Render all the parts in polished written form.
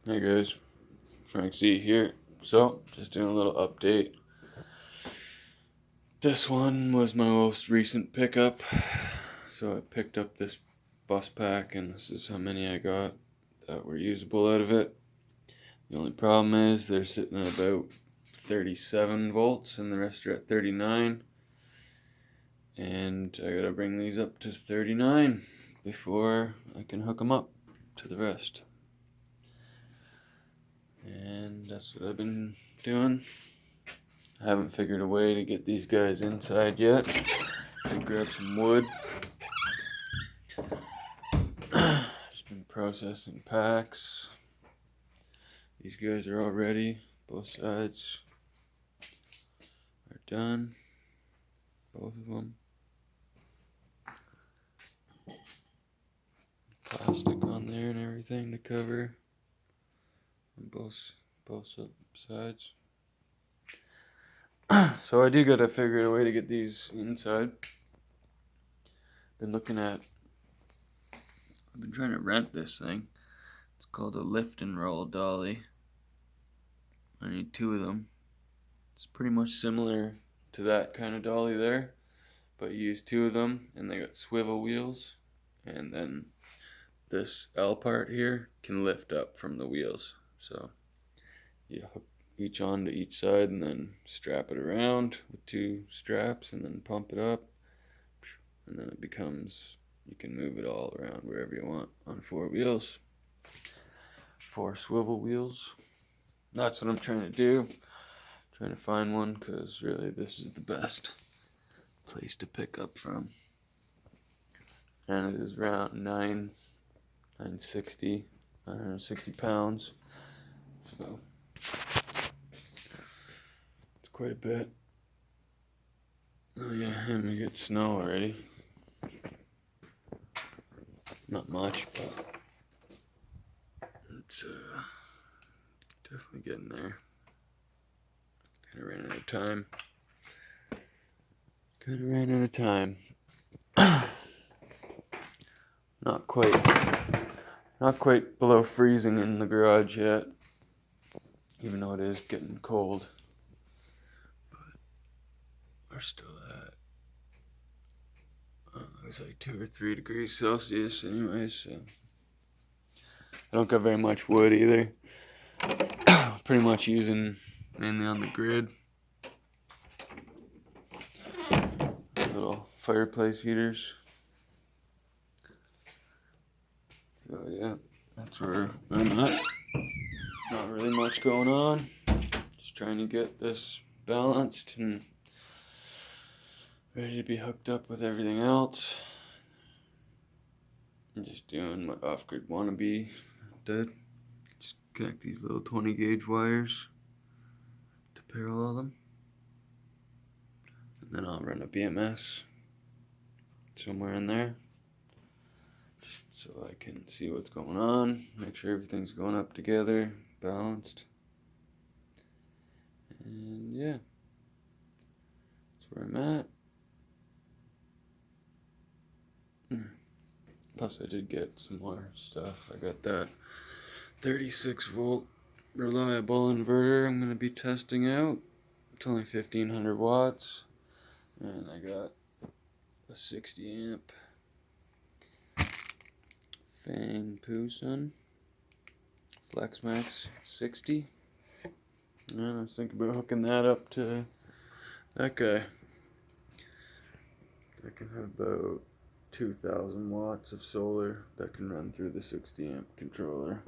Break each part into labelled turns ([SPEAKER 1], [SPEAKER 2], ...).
[SPEAKER 1] Hey guys, Frank Z here. So, just doing a little update. This one was my most recent pickup. So I picked up this bus pack and this is how many I got that were usable out of it. The only problem is they're sitting at about 37 volts and the rest are at 39. And I gotta bring these up to 39 before I can hook them up to the rest. And that's what I've been doing. I haven't figured a way to get these guys inside yet. I grab some wood. Just been processing packs. These guys are all ready. Both sides are done. Both of them. Plastic on there and everything to cover on both sides. So I do gotta figure out a way to get these inside. I've been trying to rent this thing. It's called a lift and roll dolly. I need two of them. It's pretty much similar to that kind of dolly there, but you use two of them and they got swivel wheels, and then this L part here can lift up from the wheels. So you hook each onto each side and then strap it around with two straps and then pump it up, and then it becomes, you can move it all around wherever you want on four wheels. Four swivel wheels. That's what I'm trying to do. Trying to find one because really this is the best place to pick up from. And it is around 960 pounds. So it's quite a bit. Oh yeah, and we get snow already. Not much, but it's definitely getting there. Kinda ran out of time. Not quite below freezing in the garage yet, even though it is getting cold. But we're still at, it's like 2 or 3 degrees Celsius anyways, so I don't got very much wood either. Pretty much using mainly on the grid. Little fireplace heaters. So yeah, that's where I'm at. Not really much going on. Just trying to get this balanced and ready to be hooked up with everything else. I'm just doing what off-grid wannabe did. Just connect these little 20 gauge wires to parallel them. And then I'll run a BMS somewhere in there, just so I can see what's going on, make sure everything's going up together, balanced. And yeah, that's where I'm at. Plus I did get some more stuff. I got that 36 volt reliable inverter I'm going to be testing out. It's only 1500 watts. And I got a 60 amp Fang Poosun FlexMax 60. And I was thinking about hooking that up to that guy. That can have about 2000 watts of solar that can run through the 60 amp controller.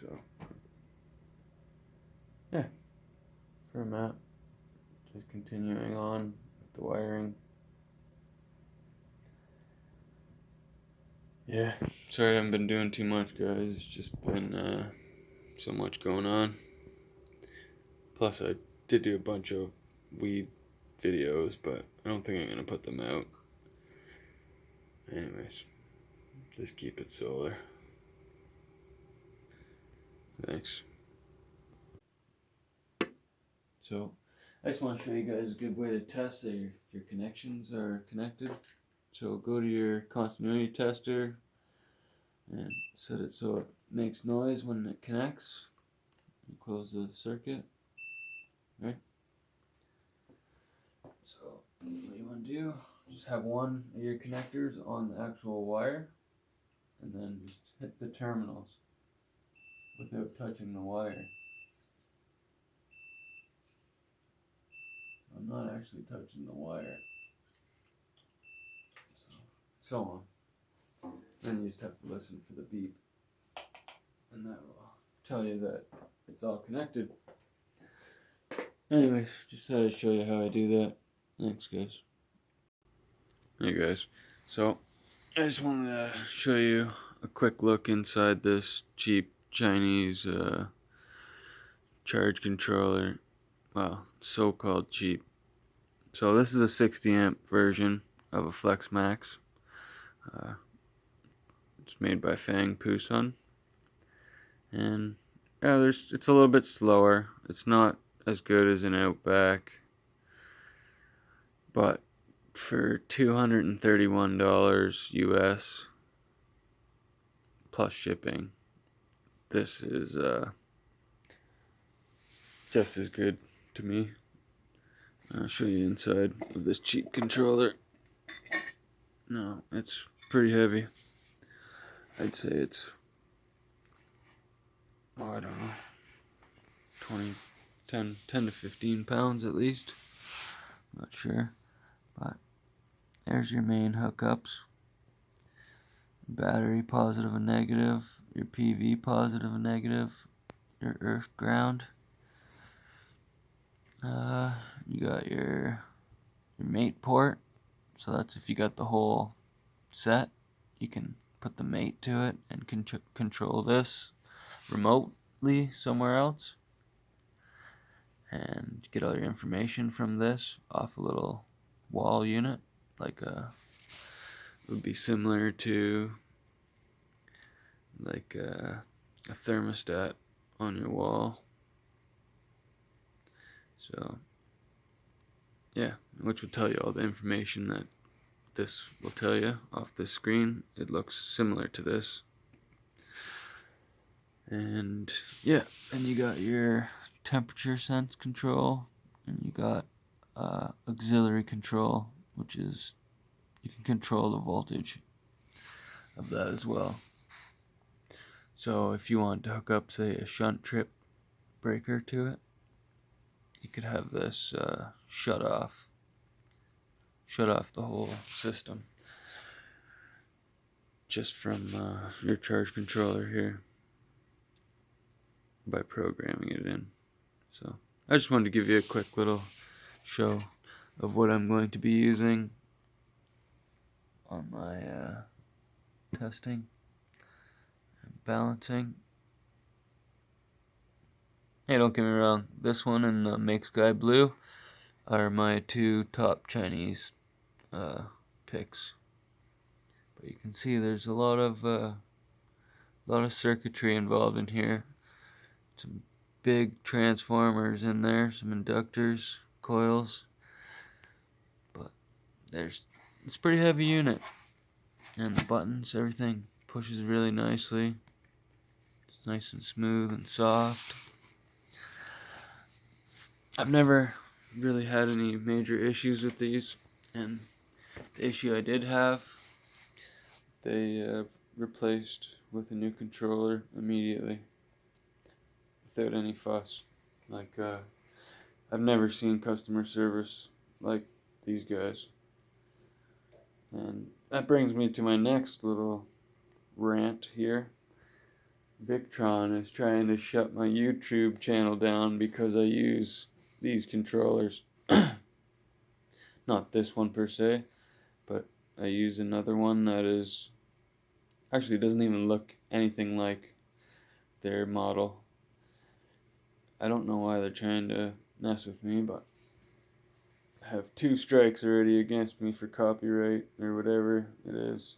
[SPEAKER 1] So, yeah, that's where I'm at. Just continuing on with the wiring. Yeah, sorry I haven't been doing too much, guys. It's just been so much going on. Plus, I did do a bunch of weed videos, but I don't think I'm going to put them out. Anyways, just keep it solar. Thanks. So, I just want to show you guys a good way to test that your connections are connected. So go to your continuity tester and set it so it makes noise when it connects. You close the circuit, right? So what you want to do, just have one of your connectors on the actual wire, and then just hit the terminals without touching the wire. I'm not actually touching the wire. So on. Then you just have to listen for the beep, and that will tell you that it's all connected. Anyways, just thought I'd show you how I do that. Thanks, guys. Hey guys, so I just wanted to show you a quick look inside this cheap Chinese charge controller. Well, so-called cheap. So this is a 60 amp version of a Flex Max. It's made by Fang Pusun, and yeah, it's a little bit slower. It's not as good as an Outback, but for $231 US plus shipping, this is just as good to me. I'll show you inside of this cheap controller. No, it's pretty heavy. I'd say it's, oh, I don't know, 10 to 15 pounds at least. Not sure, but there's your main hookups. Battery positive and negative, your PV positive and negative, your earth ground. You got your mate port, so that's if you got the whole set, you can put the mate to it and control this remotely somewhere else, and get all your information from this off a little wall unit, like it would be similar to like a thermostat on your wall. So yeah, which will tell you all the information that this will tell you off the screen. It looks similar to this. And yeah, and you got your temperature sense control, and you got auxiliary control, which is you can control the voltage of that as well. So if you want to hook up, say, a shunt trip breaker to it, you could have this shut off the whole system just from your charge controller here by programming it in. So I just wanted to give you a quick little show of what I'm going to be using on my testing and balancing. Hey, don't get me wrong, this one and the Make Sky Blue are my two top Chinese picks. But you can see there's a lot of circuitry involved in here. Some big transformers in there, some inductors, coils. But it's a pretty heavy unit. And the buttons, everything pushes really nicely. It's nice and smooth and soft. I've never really had any major issues with these, and the issue I did have, they replaced with a new controller immediately without any fuss. Like, I've never seen customer service like these guys. And that brings me to my next little rant here. Victron is trying to shut my YouTube channel down because I use these controllers. Not this one per se, but I use another one that is actually doesn't even look anything like their model. I don't know why they're trying to mess with me, but I have 2 strikes already against me for copyright or whatever it is.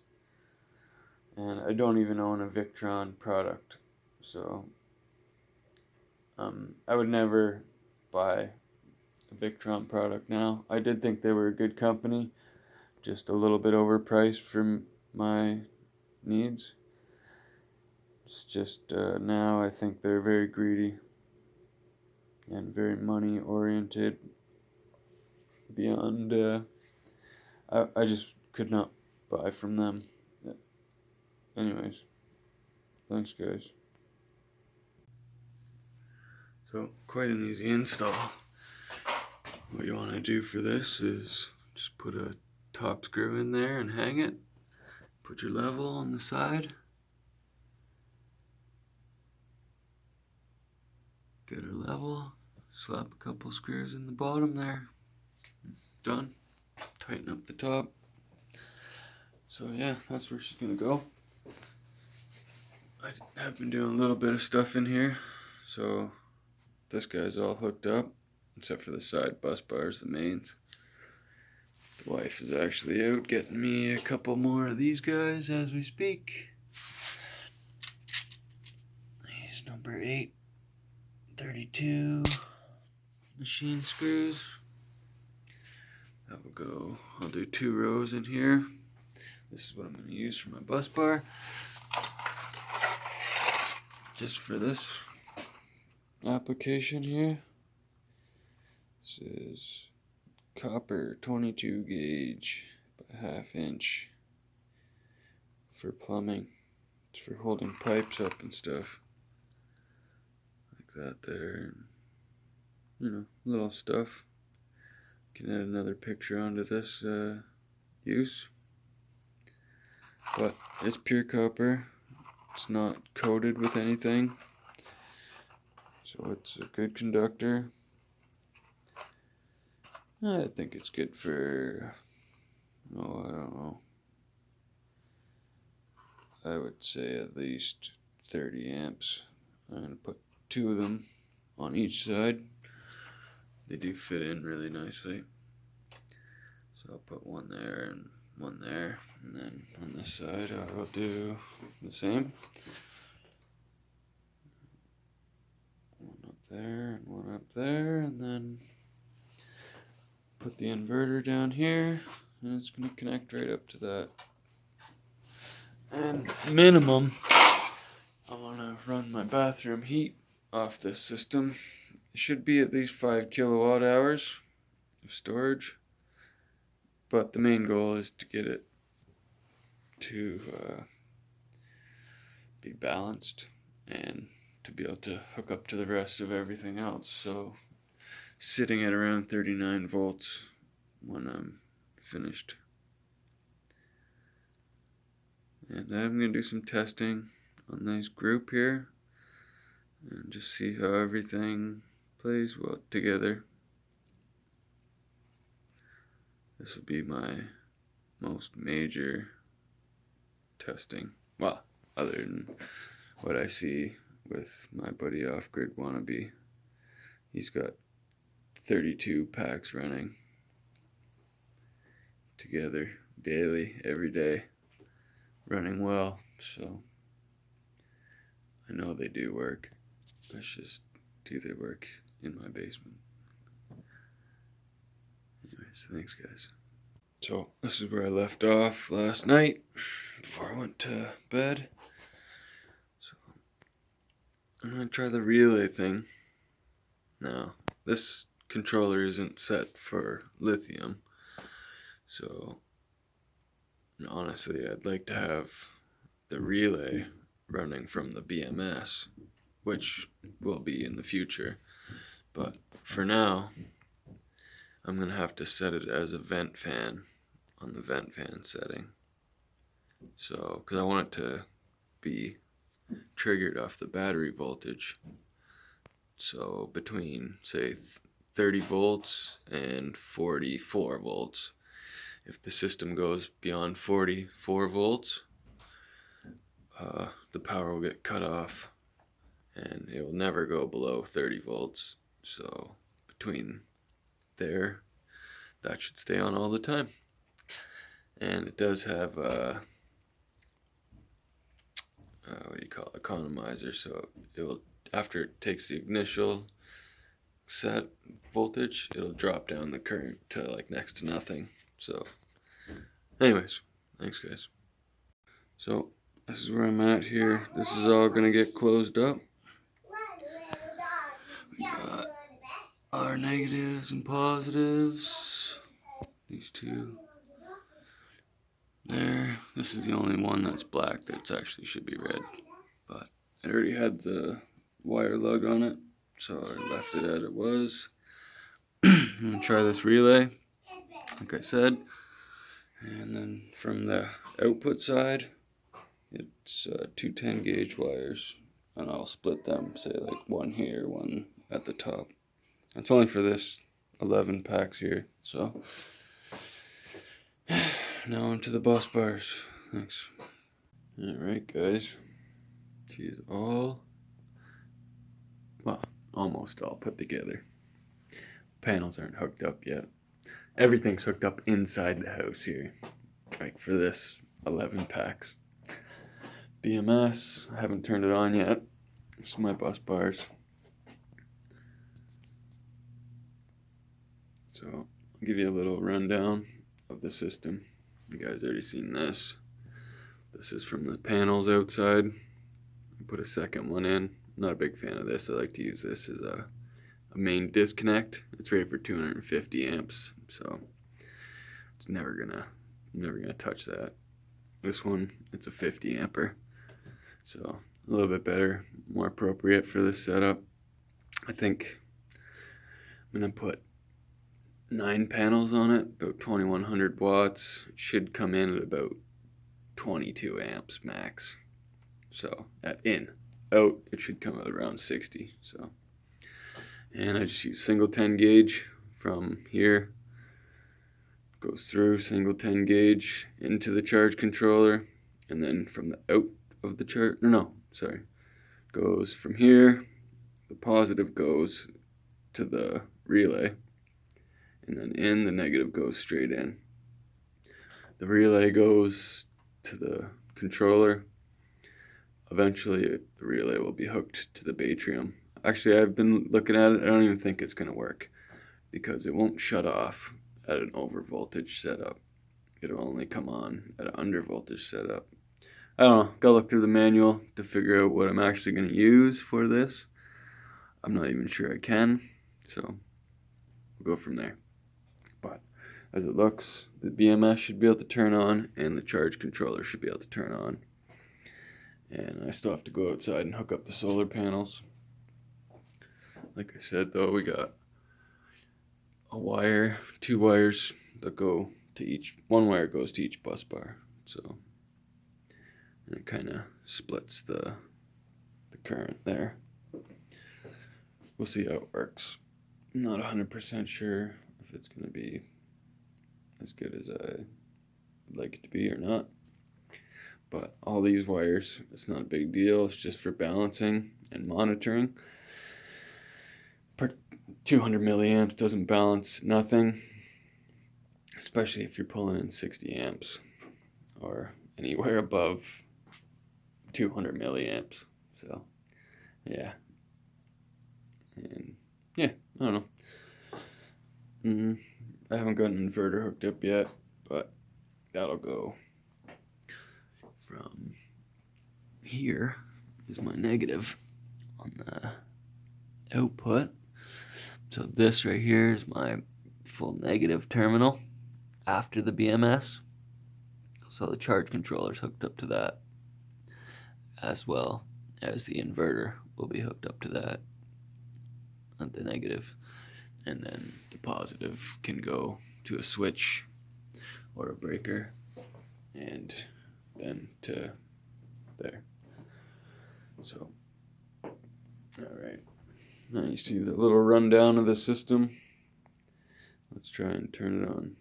[SPEAKER 1] And I don't even own a Victron product, so I would never buy a Victron product now. I did think they were a good company, just a little bit overpriced for my needs. It's just now I think they're very greedy and very money oriented beyond I just could not buy from them. Anyways, thanks guys. So quite an easy install. What you want to do for this is just put a top screw in there and hang it. Put your level on the side. Get her level. Slap a couple screws in the bottom there. Done. Tighten up the top. So yeah, that's where she's gonna go. I have been doing a little bit of stuff in here. So this guy's all hooked up, except for the side bus bars, the mains. The wife is actually out getting me a couple more of these guys as we speak. These number 832 machine screws. That will go, I'll do 2 rows in here. This is what I'm going to use for my bus bar. Just for this application here. This is copper 22 gauge by 1/2 inch for plumbing. It's for holding pipes up and stuff like that there. You know, little stuff. Can add another picture onto this use. But it's pure copper. It's not coated with anything. So it's a good conductor. I think it's good for, oh, I don't know. I would say at least 30 amps. I'm going to put 2 of them on each side. They do fit in really nicely. So I'll put one there and one there. And then on this side I will do the same. One up there and one up there. And then put the inverter down here. And it's going to connect right up to that. And minimum, I want to run my bathroom heat off this system. It should be at least 5 kilowatt hours of storage, but the main goal is to get it to be balanced and to be able to hook up to the rest of everything else. So sitting at around 39 volts when I'm finished. And I'm going to do some testing on this group here and just see how everything plays well together. This will be my most major testing. Well, other than what I see with my buddy Off-Grid Wannabe. He's got 32 packs running together daily, every day, running well, so I know they do work. Let's just do their work in my basement. Anyways, thanks guys. So this is where I left off last night before I went to bed. So I'm gonna try the relay thing. Now, this controller isn't set for lithium, so honestly I'd like to have the relay running from the BMS, which will be in the future, but for now I'm gonna have to set it as a vent fan on the vent fan setting. So, because I want it to be triggered off the battery voltage. So between, say, 30 volts and 44 volts. If the system goes beyond 44 volts, the power will get cut off and it will never go below 30 volts. So between there, that should stay on all the time. And it does have what do you call it, economizer, so it will, after it takes the initial set voltage, it'll drop down the current to like next to nothing. So anyways, thanks guys. So this is where I'm at here. This is all gonna get closed up. We got our negatives and positives. These two there. This is the only one that's black that's actually should be red. But it already had the wire lug on it, so I left it as it was. I'm gonna try this relay, like I said. And then from the output side, it's two 10 gauge wires, and I'll split them, say like one here, one at the top. It's only for this 11 packs here, so now onto the bus bars. Thanks. Alright guys, she's all, well, almost all put together. Panels aren't hooked up yet. Everything's hooked up inside the house here, like for this 11 packs. BMS, I haven't turned it on yet. This is my bus bars. So I'll give you a little rundown of the system. You guys already seen this. This is from the panels outside. I put a second one in. I'm not a big fan of this. I like to use this as a main disconnect. It's rated for 250 amps, so it's never gonna touch that. This one, it's a 50 ampere, so a little bit better, more appropriate for this setup. I think I'm gonna put 9 panels on it, about 2100 watts. It should come in at about 22 amps max. So at in, out it should come out around 60. So, and I just use single 10 gauge from here, goes through single 10 gauge into the charge controller, and then from the out of the charge, goes from here, the positive goes to the relay, and then in, the negative goes straight in. The relay goes to the controller. Eventually the relay will be hooked to the Batrium. Actually, I've been looking at it. I don't even think it's going to work because it won't shut off at an over voltage setup. It'll only come on at an under voltage setup. I don't know, gotta look through the manual to figure out what I'm actually going to use for this. I'm not even sure I can, so we'll go from there. But as it looks, the BMS should be able to turn on and the charge controller should be able to turn on. And I still have to go outside and hook up the solar panels. Like I said though, we got a wire, 2 wires that go to each, 1 wire goes to each bus bar. So, and it kind of splits the current there. We'll see how it works. I'm not 100% sure if it's going to be as good as I'd like it to be or not. But all these wires, it's not a big deal. It's just for balancing and monitoring. 200 milliamps doesn't balance nothing, especially if you're pulling in 60 amps or anywhere above 200 milliamps. So, yeah. And yeah, I don't know. I haven't got an inverter hooked up yet, but that'll go from here is my negative on the output. So this right here is my full negative terminal after the BMS. So the charge controller is hooked up to that, as well as the inverter will be hooked up to that at the negative. And then the positive can go to a switch or a breaker and then to there. So, alright. Now you see the little rundown of the system. Let's try and turn it on.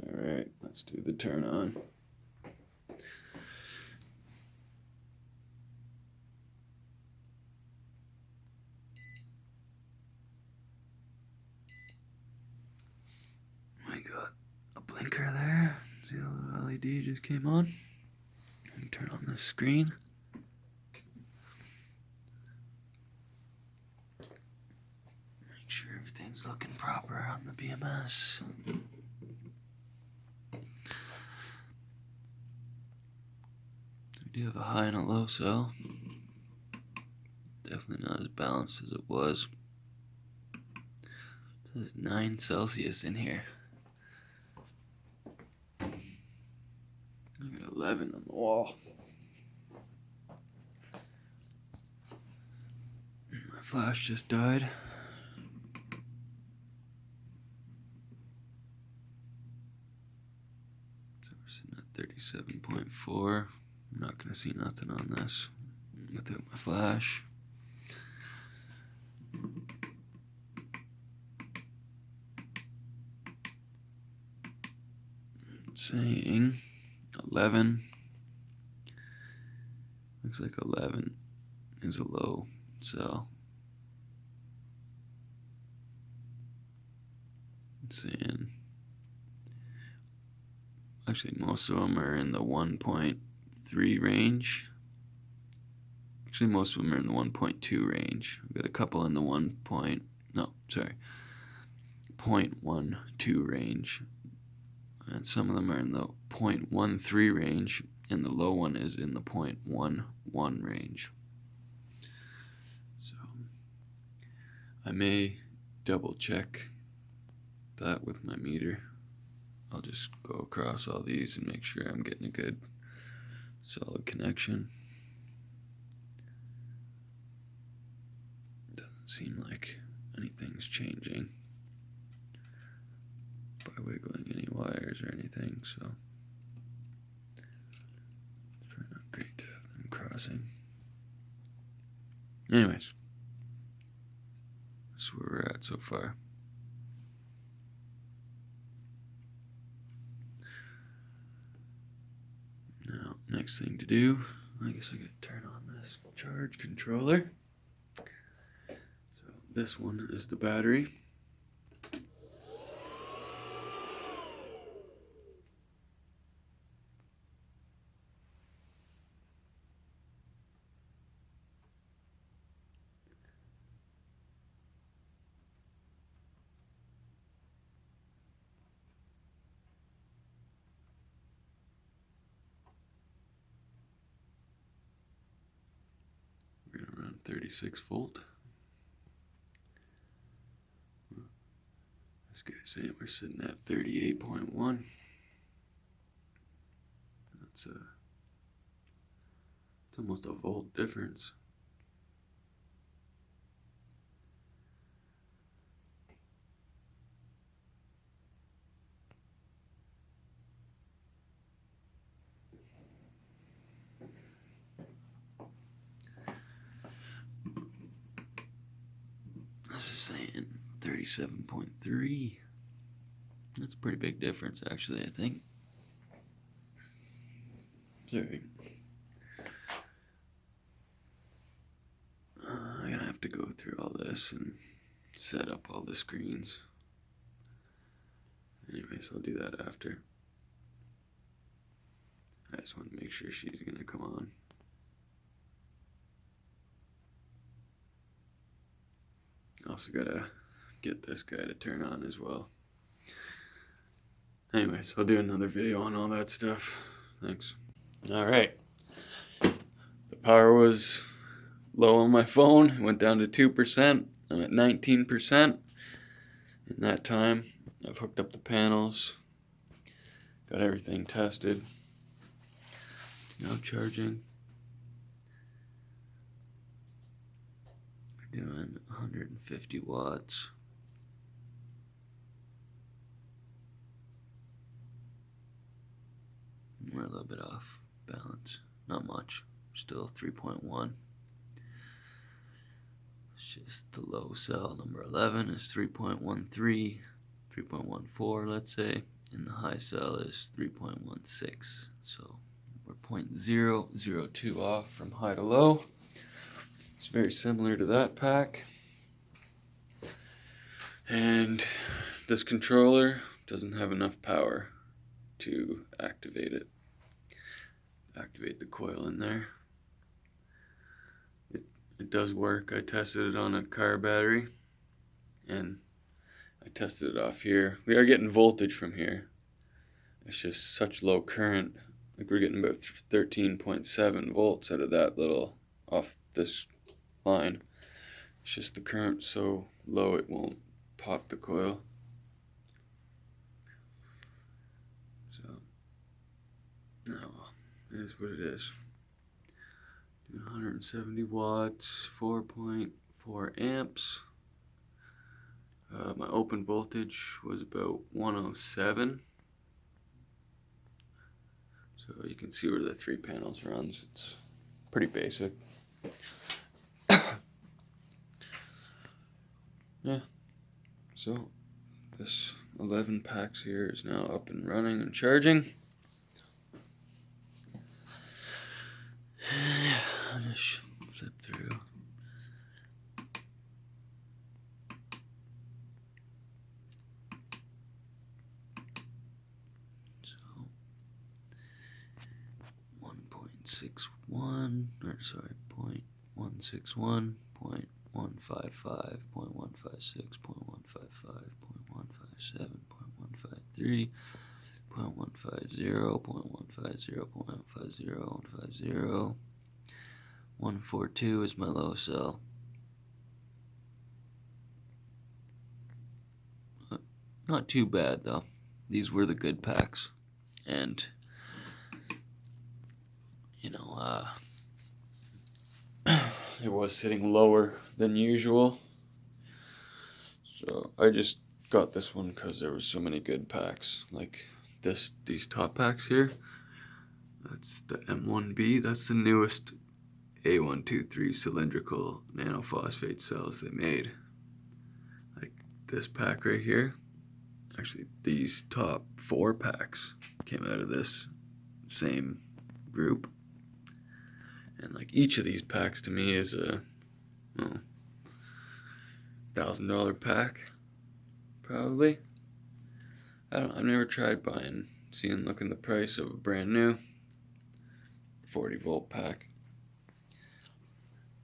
[SPEAKER 1] Alright, let's do the turn on. I got a blinker there. See the little LED just came on. And turn on the screen. Make sure everything's looking proper on the BMS. do have a high and a low cell. Definitely not as balanced as it was. It says 9 Celsius in here. I got 11 on the wall. My flash just died. So we're sitting at 37.4. I'm not going to see nothing on this without my flash. It's saying 11. Looks like 11 is a low cell. It's saying, actually most of them are in the 1.3 range. Actually most of them are in the 1.2 range. I've got a couple in the 0.12 range. And some of them are in the 0.13 range, and the low one is in the 0.11 range. So I may double check that with my meter. I'll just go across all these and make sure I'm getting a good solid connection. Doesn't seem like anything's changing by wiggling any wires or anything, so it's probably not great to have them crossing. Anyways, that's where we're at so far. Now, next thing to do, I guess I gotta turn on this charge controller. So this one is the battery. We're gonna run 36 volt. This guy's saying we're sitting at 38.1. It's almost a volt difference. This is saying 37.3. That's a pretty big difference, actually, I think. Sorry. I'm gonna have to go through all this and set up all the screens. Anyways, I'll do that after. I just want to make sure she's gonna come on. Also gotta get this guy to turn on as well. Anyways, I'll do another video on all that stuff. Thanks. Alright. The power was low on my phone. It went down to 2%. I'm at 19%. In that time, I've hooked up the panels. Got everything tested. It's now charging. We're doing 150 watts. We're a little bit off balance. Not much. Still 3.1. It's just the low cell. Number 11 is 3.13, 3.14, let's say. And the high cell is 3.16. So we're 0.002 off from high to low. It's very similar to that pack. And this controller doesn't have enough power to activate it. Activate the coil in there. It does work. I tested it on a car battery and I tested it off here. We are getting voltage from here. It's just such low current Like we're getting about 13.7 volts out of that little, off this line. It's just the current so low it won't pop the coil. So, no, it is what it is. 170 watts, 4.4 amps. My open voltage was about 107. So you can see where the 3 panels runs. It's pretty basic. Yeah. So this 11 packs here is now up and running and charging. I'll just flip through. So 1.61, or sorry, 0.161, 0.155, 0.156, 0.155, 0.157, 0.153, 0.150, 0.150, 0.150, 150. 142 is my low cell. Not too bad though. These were the good packs. And, you know, it was sitting lower than usual. So I just got this one because there were so many good packs. Like these top packs here. That's the M1B. That's the newest A123 cylindrical nanophosphate cells they made. Like this pack right here. Actually, these top 4 packs came out of this same group. And like each of these packs to me is a $1,000 pack, probably. I've never tried looking the price of a brand new 40 volt pack.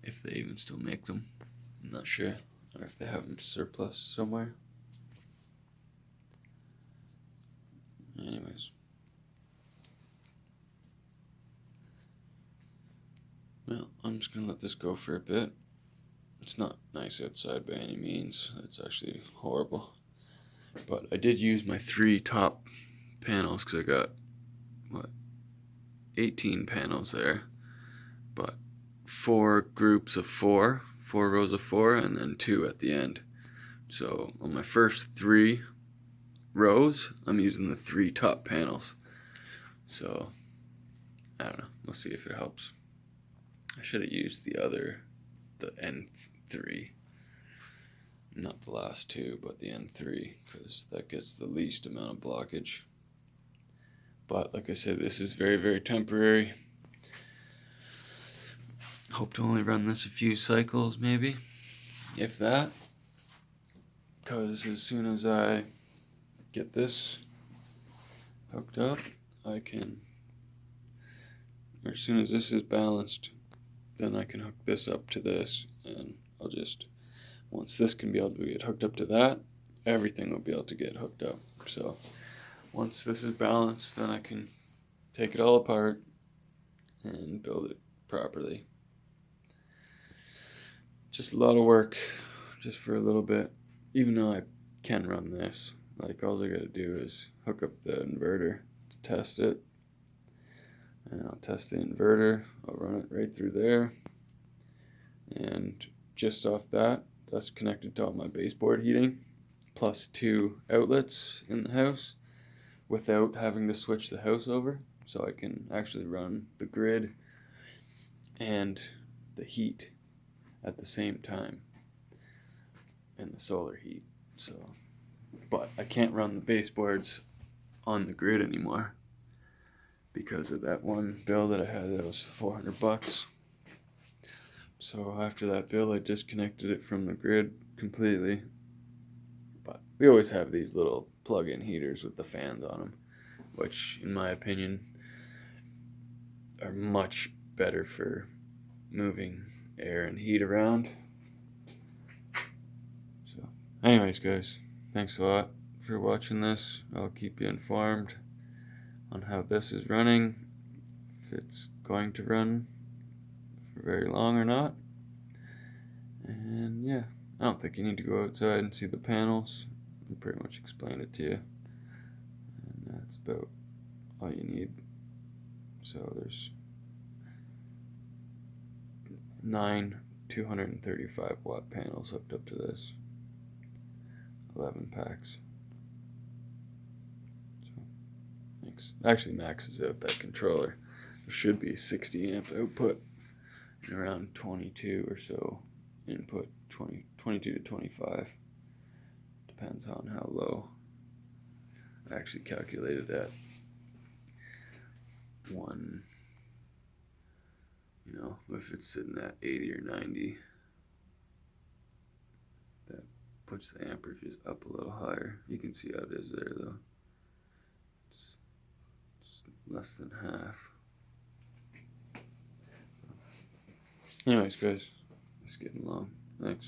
[SPEAKER 1] If they even still make them, I'm not sure. Or if they have them surplus somewhere. Anyways. Well, I'm just gonna let this go for a bit. It's not nice outside by any means. It's actually horrible. But I did use my 3 top panels because I got, 18 panels there. But 4 groups of 4 rows of 4, and then 2 at the end. So on my first 3 rows, I'm using the 3 top panels. So, I don't know. We'll see if it helps. I should have used the N3. Not the last 2, but the N3, because that gets the least amount of blockage. But like I said, this is very, very temporary. Hope to only run this a few cycles, maybe, if that. Because as soon as I get this hooked up, I can, or as soon as this is balanced, then I can hook this up to this, and I'll just, once this can be able to get hooked up to that, everything will be able to get hooked up. So once this is balanced, then I can take it all apart and build it properly. Just a lot of work, just for a little bit. Even though I can run this, like all I gotta do is hook up the inverter to test it. And I'll test the inverter, I'll run it right through there. And just off that, that's connected to all my baseboard heating, plus 2 outlets in the house, without having to switch the house over. So I can actually run the grid and the heat at the same time, and the solar heat. So, but I can't run the baseboards on the grid anymore because of that one bill that I had that was $400. So after that bill, I disconnected it from the grid completely. But we always have these little plug-in heaters with the fans on them, which in my opinion are much better for moving air and heat around. So anyways, guys, thanks a lot for watching this. I'll keep you informed on how this is running, if it's going to run for very long or not. And yeah, I don't think you need to go outside and see the panels. I pretty much explained it to you. And that's about all you need. So there's 9 235 watt panels hooked up to this. 11 packs. So, thanks. Actually maxes out that controller. There should be 60 amp output and around 22 or so input, 22 to 25. Depends on how low. I actually calculated at one, if it's sitting at 80 or 90, that puts the amperages up a little higher. You can see how it is there though. It's less than half. Anyways guys, it's getting long. Thanks.